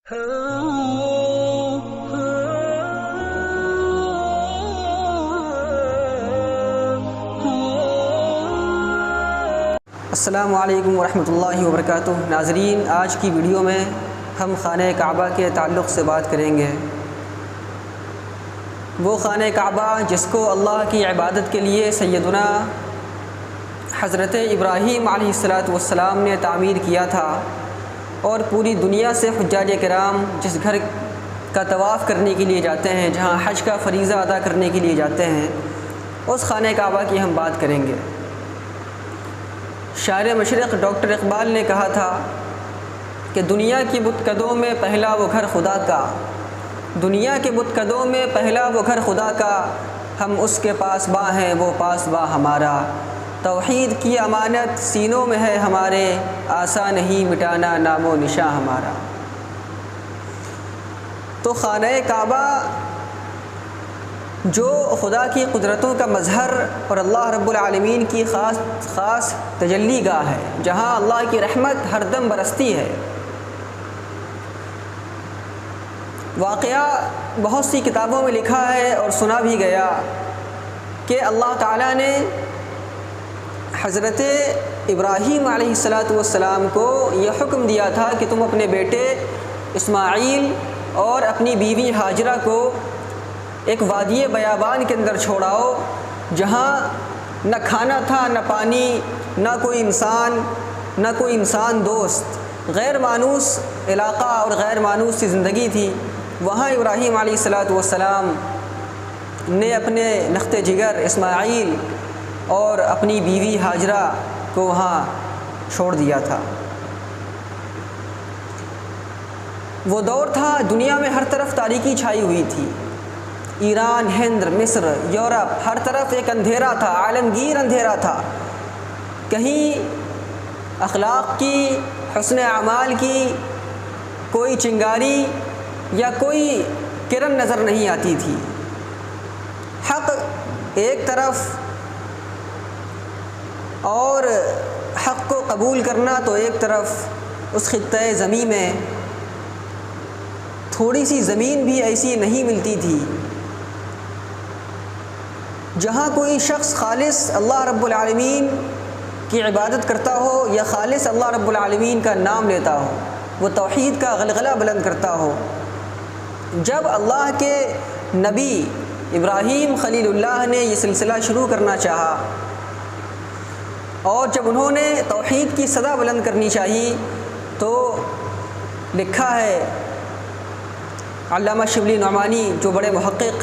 السلام علیکم ورحمۃ اللہ وبرکاتہ۔ ناظرین، آج کی ویڈیو میں ہم خانہ کعبہ کے تعلق سے بات کریں گے۔ وہ خانہ کعبہ جس کو اللہ کی عبادت کے لیے سیدنا حضرت ابراہیم علیہ السلام نے تعمیر کیا تھا، اور پوری دنیا سے حجاج کرام جس گھر کا طواف کرنے کے لیے جاتے ہیں، جہاں حج کا فریضہ ادا کرنے کے لیے جاتے ہیں، اس خانہ کعبہ کی ہم بات کریں گے۔ شاعر مشرق ڈاکٹر اقبال نے کہا تھا کہ دنیا کی بتکدوں میں پہلا وہ گھر خدا کا، دنیا کے بتکدوں میں پہلا وہ گھر خدا کا، ہم اس کے پاس باں ہیں وہ پاس باں ہمارا، توحید کی امانت سینوں میں ہے ہمارے، آسان نہیں مٹانا نام و نشاں ہمارا۔ تو خانہ کعبہ جو خدا کی قدرتوں کا مظہر اور اللہ رب العالمین کی خاص تجلی گاہ ہے، جہاں اللہ کی رحمت ہر دم برستی ہے۔ واقعہ بہت سی کتابوں میں لکھا ہے اور سنا بھی گیا کہ اللہ تعالیٰ نے حضرت ابراہیم علیہ السلام کو یہ حکم دیا تھا کہ تم اپنے بیٹے اسماعیل اور اپنی بیوی ہاجرہ کو ایک وادی بیابان کے اندر چھوڑاؤ، جہاں نہ کھانا تھا، نہ پانی، نہ کوئی انسان دوست، غیر مانوس علاقہ اور غیر مانوس سی زندگی تھی۔ وہاں ابراہیم علیہ السلام نے اپنے نخت جگر اسماعیل اور اپنی بیوی ہاجرہ کو وہاں چھوڑ دیا تھا۔ وہ دور تھا دنیا میں ہر طرف تاریکی چھائی ہوئی تھی، ایران، ہند، مصر، یورپ، ہر طرف ایک اندھیرا تھا، عالمگیر اندھیرا تھا۔ کہیں اخلاق کی، حسن اعمال کی کوئی چنگاری یا کوئی کرن نظر نہیں آتی تھی۔ حق ایک طرف اور حق کو قبول کرنا تو ایک طرف۔ اس خطۂ زمین میں تھوڑی سی زمین بھی ایسی نہیں ملتی تھی جہاں کوئی شخص خالص اللہ رب العالمین کی عبادت کرتا ہو یا خالص اللہ رب العالمین کا نام لیتا ہو، وہ توحید کا غلغلہ بلند کرتا ہو۔ جب اللہ کے نبی ابراہیم خلیل اللہ نے یہ سلسلہ شروع کرنا چاہا، اور جب انہوں نے توحید کی صدا بلند کرنی چاہی، تو لکھا ہے علامہ شبلی نعمانی، جو بڑے محقق،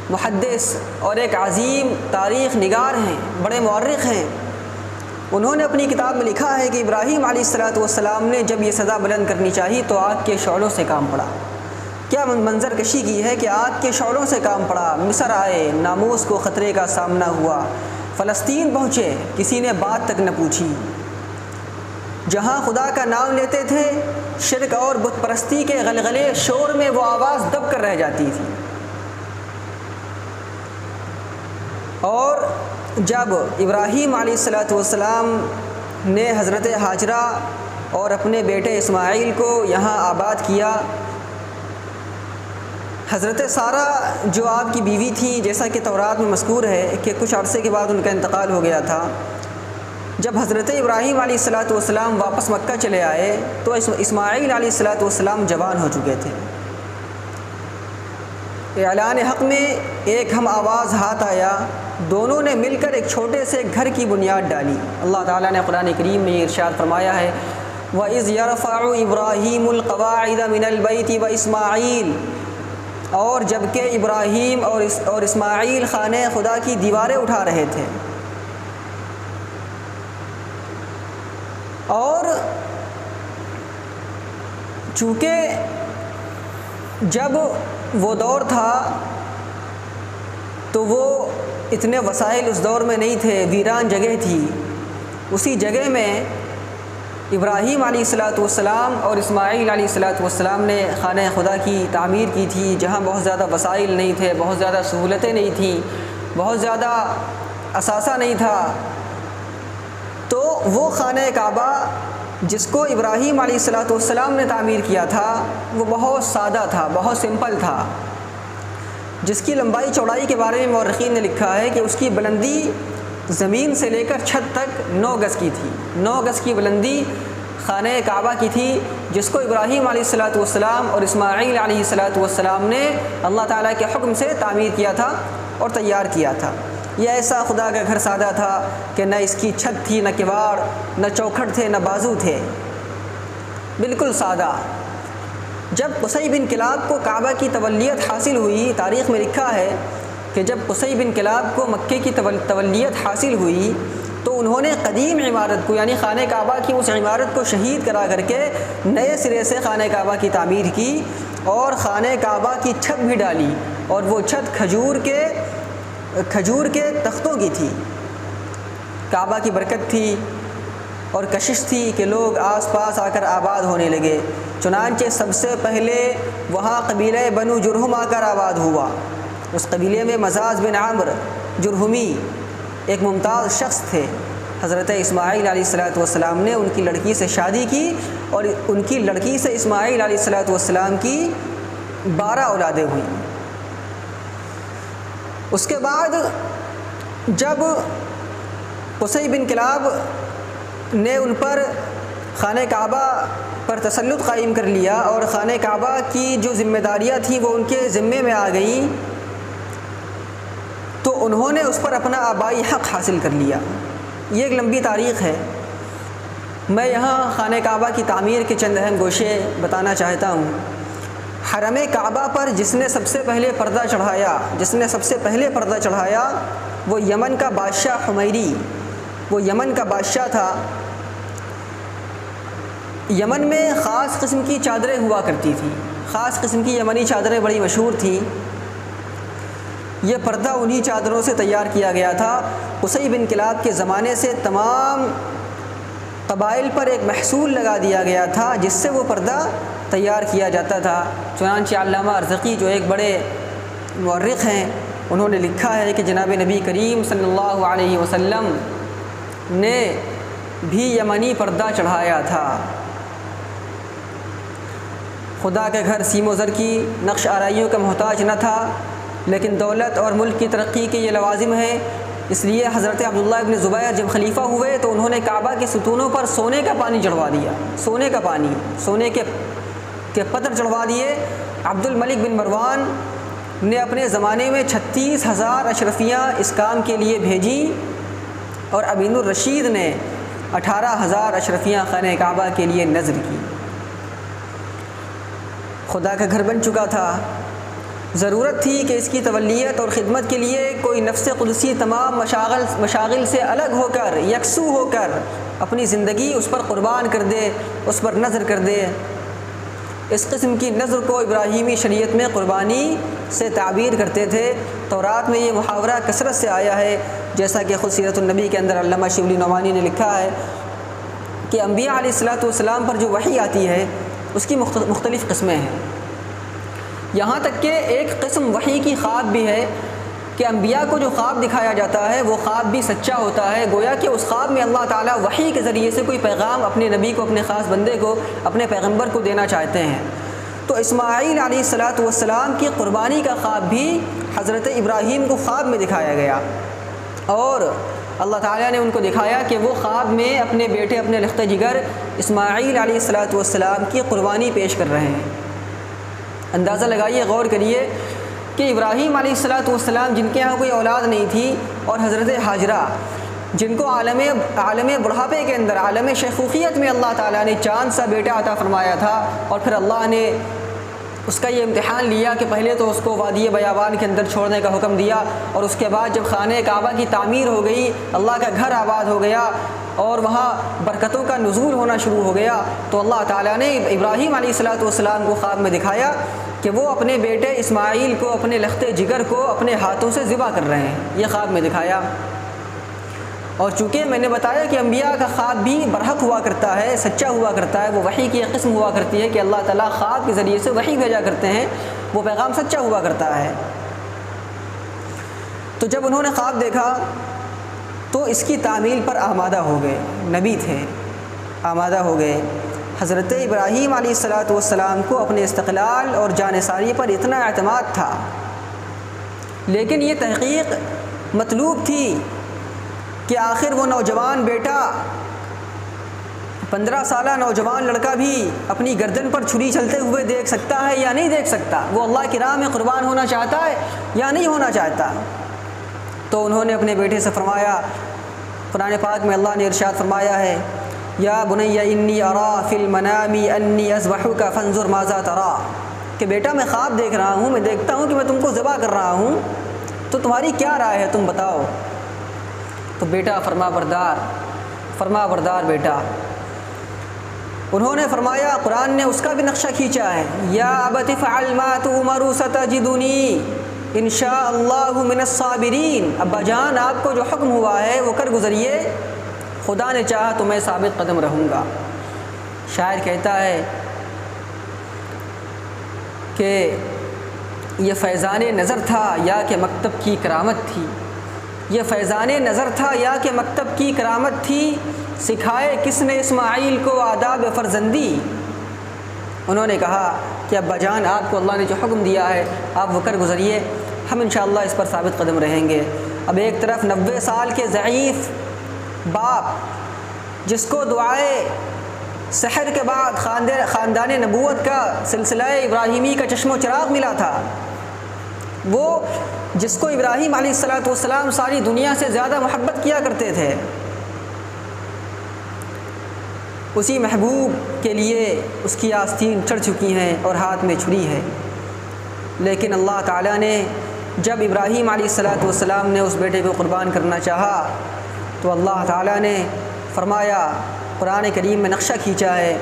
محدث اور ایک عظیم تاریخ نگار ہیں، بڑے مورخ ہیں، انہوں نے اپنی کتاب میں لکھا ہے کہ ابراہیم علیہ السلام نے جب یہ صدا بلند کرنی چاہی تو آگ کے شعلوں سے کام پڑا۔ کیا منظر کشی کی ہے کہ آگ کے شعلوں سے کام پڑا۔ مصر آئے، ناموس کو خطرے کا سامنا ہوا، فلسطین پہنچے، کسی نے بات تک نہ پوچھی۔ جہاں خدا کا نام لیتے تھے، شرک اور بت پرستی کے غلغلے شور میں وہ آواز دب کر رہ جاتی تھی۔ اور جب ابراہیم علیہ السلام نے حضرت ہاجرہ اور اپنے بیٹے اسماعیل کو یہاں آباد کیا، حضرت سارہ جو آپ کی بیوی تھی، جیسا کہ تورات میں مذکور ہے کہ کچھ عرصے کے بعد ان کا انتقال ہو گیا تھا، جب حضرت ابراہیم علیہ السلام واپس مکہ چلے آئے تو اسماعیل علیہ السلام جوان ہو چکے تھے۔ اعلان حق میں ایک ہم آواز ہاتھ آیا، دونوں نے مل کر ایک چھوٹے سے گھر کی بنیاد ڈالی۔ اللہ تعالیٰ نے قرآن کریم میں یہ ارشاد فرمایا ہے، وَإِذْ يَرْفَعُ إِبْرَاهِيمُ الْقَوَاعِدَ مِنَ الْبَيْتِ وَإِسْمَاعِيلُ، اور جب کہ ابراہیم اور اسماعیل خانہ خدا کی دیواریں اٹھا رہے تھے۔ اور چونکہ جب وہ دور تھا تو وہ اتنے وسائل اس دور میں نہیں تھے، ویران جگہ تھی۔ اسی جگہ میں ابراہیم علیہ السلام اور اسماعیل علیہ السلام نے خانہ خدا کی تعمیر کی تھی، جہاں بہت زیادہ وسائل نہیں تھے، بہت زیادہ سہولتیں نہیں تھیں، بہت زیادہ اثاثہ نہیں تھا۔ تو وہ خانہ کعبہ جس کو ابراہیم علیہ السلام نے تعمیر کیا تھا وہ بہت سادہ تھا، بہت سمپل تھا، جس کی لمبائی چوڑائی کے بارے میں مورخین نے لکھا ہے کہ اس کی بلندی زمین سے لے کر چھت تک 9 گز کی تھی۔ 9 گز کی بلندی خانہ کعبہ کی تھی، جس کو ابراہیم علیہ السلام اور اسماعیل علیہ السلام نے اللہ تعالیٰ کے حکم سے تعمیر کیا تھا اور تیار کیا تھا۔ یہ ایسا خدا کا گھر سادہ تھا کہ نہ اس کی چھت تھی، نہ کواڑ، نہ چوکھٹ تھے، نہ بازو تھے، بالکل سادہ۔ جب قصی بن کلاب کو کعبہ کی تولیت حاصل ہوئی، تاریخ میں لکھا ہے کہ جب قصی بن کلاب کو مکے کی تولیت حاصل ہوئی تو انہوں نے قدیم عمارت کو یعنی خانہ کعبہ کی اس عمارت کو شہید کرا کر کے نئے سرے سے خانہ کعبہ کی تعمیر کی اور خانہ کعبہ کی چھت بھی ڈالی، اور وہ چھت کھجور کے تختوں کی تھی۔ کعبہ کی برکت تھی اور کشش تھی کہ لوگ آس پاس آ کر آباد ہونے لگے، چنانچہ سب سے پہلے وہاں قبیلہ بنو جرہم آ کر آباد ہوا۔ اس قبیلے میں مزاز بن عمرو جرہمی ایک ممتاز شخص تھے۔ حضرت اسماعیل علیہ السلام نے ان کی لڑکی سے شادی کی اور ان کی لڑکی سے اسماعیل علیہ السلام کی 12 اولادیں ہوئیں۔ اس کے بعد جب قصی بن کلاب نے ان پر خانہ کعبہ پر تسلط قائم کر لیا اور خانہ کعبہ کی جو ذمہ داریاں تھیں وہ ان کے ذمے میں آ گئیں، تو انہوں نے اس پر اپنا آبائی حق حاصل کر لیا۔ یہ ایک لمبی تاریخ ہے، میں یہاں خانہ کعبہ کی تعمیر کے چند اہم گوشے بتانا چاہتا ہوں۔ حرم کعبہ پر جس نے سب سے پہلے پردہ چڑھایا وہ یمن کا بادشاہ حمیری، وہ یمن کا بادشاہ تھا۔ یمن میں خاص قسم کی چادریں ہوا کرتی تھیں، خاص قسم کی یمنی چادریں بڑی مشہور تھیں۔ یہ پردہ انہی چادروں سے تیار کیا گیا تھا۔ قصی بن کلاب کے زمانے سے تمام قبائل پر ایک محصول لگا دیا گیا تھا جس سے وہ پردہ تیار کیا جاتا تھا۔ چنانچہ علامہ ارزقی جو ایک بڑے مورخ ہیں، انہوں نے لکھا ہے کہ جناب نبی کریم صلی اللہ علیہ وسلم نے بھی یمنی پردہ چڑھایا تھا۔ خدا کے گھر سیم و زر کی نقش آرائیوں کا محتاج نہ تھا، لیکن دولت اور ملک کی ترقی کے یہ لوازم ہیں، اس لیے حضرت عبداللہ ابن زبیر جب خلیفہ ہوئے تو انہوں نے کعبہ کے ستونوں پر سونے کا پانی چڑھوا دیا، سونے کا پانی، سونے کے پتھر چڑھوا دیے۔ عبد الملک بن مروان نے اپنے زمانے میں 36,000 اشرفیاں اس کام کے لیے بھیجی اور امین الرشید نے 18,000 اشرفیاں خانہ کعبہ کے لیے نذر کی۔ خدا کا گھر بن چکا تھا، ضرورت تھی کہ اس کی تولیت اور خدمت کے لیے کوئی نفس قدسی تمام مشاغل سے الگ ہو کر، یکسو ہو کر اپنی زندگی اس پر قربان کر دے، اس پر نذر کر دے۔ اس قسم کی نذر کو ابراہیمی شریعت میں قربانی سے تعبیر کرتے تھے۔ تورات میں یہ محاورہ کثرت سے آیا ہے، جیسا کہ خود سیرت النبی کے اندر علامہ شبلی نعمانی نے لکھا ہے کہ انبیاء علیہ السلام پر جو وحی آتی ہے اس کی مختلف قسمیں ہیں، یہاں تک کہ ایک قسم وحی کی خواب بھی ہے کہ انبیاء کو جو خواب دکھایا جاتا ہے وہ خواب بھی سچا ہوتا ہے، گویا کہ اس خواب میں اللہ تعالیٰ وحی کے ذریعے سے کوئی پیغام اپنے نبی کو، اپنے خاص بندے کو، اپنے پیغمبر کو دینا چاہتے ہیں۔ تو اسماعیل علیہ السلام کی قربانی کا خواب بھی حضرت ابراہیم کو خواب میں دکھایا گیا، اور اللہ تعالیٰ نے ان کو دکھایا کہ وہ خواب میں اپنے بیٹے، اپنے لخت جگر اسماعیل علیہ السلام کی قربانی پیش کر رہے ہیں۔ اندازہ لگائیے، غور کریے کہ ابراہیم علیہ السلام جن کے یہاں کوئی اولاد نہیں تھی، اور حضرت حاجرہ جن کو عالم بڑھاپے کے اندر، عالم شیخوخیت میں اللہ تعالیٰ نے چاند سا بیٹا عطا فرمایا تھا، اور پھر اللہ نے اس کا یہ امتحان لیا کہ پہلے تو اس کو وادی بیابان کے اندر چھوڑنے کا حکم دیا، اور اس کے بعد جب خانہ کعبہ کی تعمیر ہو گئی، اللہ کا گھر آباد ہو گیا اور وہاں برکتوں کا نزول ہونا شروع ہو گیا، تو اللہ تعالیٰ نے ابراہیم علیہ السلام کو خواب میں دکھایا کہ وہ اپنے بیٹے اسماعیل کو، اپنے لخت جگر کو اپنے ہاتھوں سے ذبح کر رہے ہیں، یہ خواب میں دکھایا۔ اور چونکہ میں نے بتایا کہ انبیاء کا خواب بھی برحق ہوا کرتا ہے، سچا ہوا کرتا ہے، وہ وحی کی ایک قسم ہوا کرتی ہے کہ اللہ تعالیٰ خواب کے ذریعے سے وحی بھیجا کرتے ہیں، وہ پیغام سچا ہوا کرتا ہے۔ تو جب انہوں نے خواب دیکھا تو اس کی تعمیل پر آمادہ ہو گئے، نبی تھے، آمادہ ہو گئے۔ حضرت ابراہیم علیہ السلام کو اپنے استقلال اور جانثاری پر اتنا اعتماد تھا، لیکن یہ تحقیق مطلوب تھی کہ آخر وہ نوجوان بیٹا، 15 سالہ نوجوان لڑکا بھی اپنی گردن پر چھری چلتے ہوئے دیکھ سکتا ہے یا نہیں دیکھ سکتا، وہ اللہ کی راہ میں قربان ہونا چاہتا ہے یا نہیں ہونا چاہتا۔ تو انہوں نے اپنے بیٹے سے فرمایا، قرآن پاک میں اللہ نے ارشاد فرمایا ہے، یا بنی انی ارا فی المنام انی اذبحک فانظر ماذا ترا، کہ بیٹا میں خواب دیکھ رہا ہوں، میں دیکھتا ہوں کہ میں تم کو ذبح کر رہا ہوں، تو تمہاری کیا رائے ہے، تم بتاؤ۔ تو بیٹا فرما بردار بیٹا، انہوں نے فرمایا، قرآن نے اس کا بھی نقشہ کھینچا ہے، یا ابت افعل ما تؤمر ستجدنی ان شاء اللہ من الصابرین، ابا جان آپ کو جو حکم ہوا ہے وہ کر گزریے، خدا نے چاہا تو میں ثابت قدم رہوں گا۔ شاعر کہتا ہے کہ یہ فیضان نظر تھا یا کہ مکتب کی کرامت تھی، یہ فیضان نظر تھا یا کہ مکتب کی کرامت تھی، سکھائے کس نے اسماعیل کو آداب فرزندی۔ انہوں نے کہا کہ ابا جان آپ کو اللہ نے جو حکم دیا ہے آپ وہ کر گزریے، ہم انشاءاللہ اس پر ثابت قدم رہیں گے۔ اب ایک طرف 90 سال کے ضعیف باپ، جس کو دعائے سحر کے بعد خاندان نبوت کا سلسلہ ابراہیمی کا چشم و چراغ ملا تھا، وہ جس کو ابراہیم علیہ السلام ساری دنیا سے زیادہ محبت کیا کرتے تھے، اسی محبوب کے لیے اس کی آستین چڑھ چکی ہیں اور ہاتھ میں چھری ہے۔ لیکن اللہ تعالیٰ نے جب ابراہیم علیہ السلام نے اس بیٹے کو قربان کرنا چاہا تو اللہ تعالیٰ نے فرمایا، قرآن کریم میں نقشہ کھینچا ہے،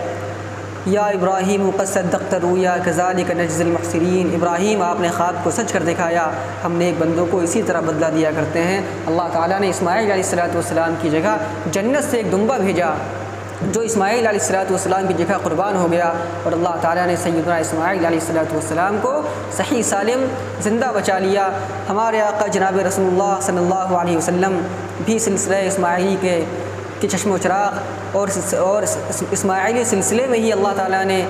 یا ابراہیم قد صدقت الرؤیا کذلک نجزی المحسنین، ابراہیم آپ نے خواب کو سچ کر دکھایا، ہم نیک بندوں کو اسی طرح بدلہ دیا کرتے ہیں۔ اللہ تعالیٰ نے اسماعیل علیہ السلام کی جگہ جنت سے ایک دمبا بھیجا جو اسماعیل علیہ السلام کی جگہ قربان ہو گیا، اور اللہ تعالیٰ نے سیدنا اسماعیل علیہ السلام کو صحیح سالم زندہ بچا لیا۔ ہمارے آقا جناب رسول اللہ صلی اللہ علیہ وسلم بھی سلسلہ اسماعیلی کے چشم و چراغ اور اسماعیلی سلسلے میں ہی اللہ تعالیٰ نے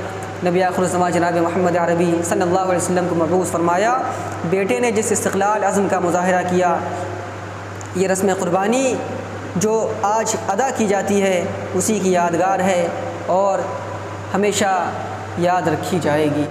نبی آخر الزمان جناب محمد عربی صلی اللہ علیہ وسلم کو مبعوث فرمایا۔ بیٹے نے جس استقلال عزم کا مظاہرہ کیا، یہ رسم قربانی جو آج ادا کی جاتی ہے اسی کی یادگار ہے اور ہمیشہ یاد رکھی جائے گی۔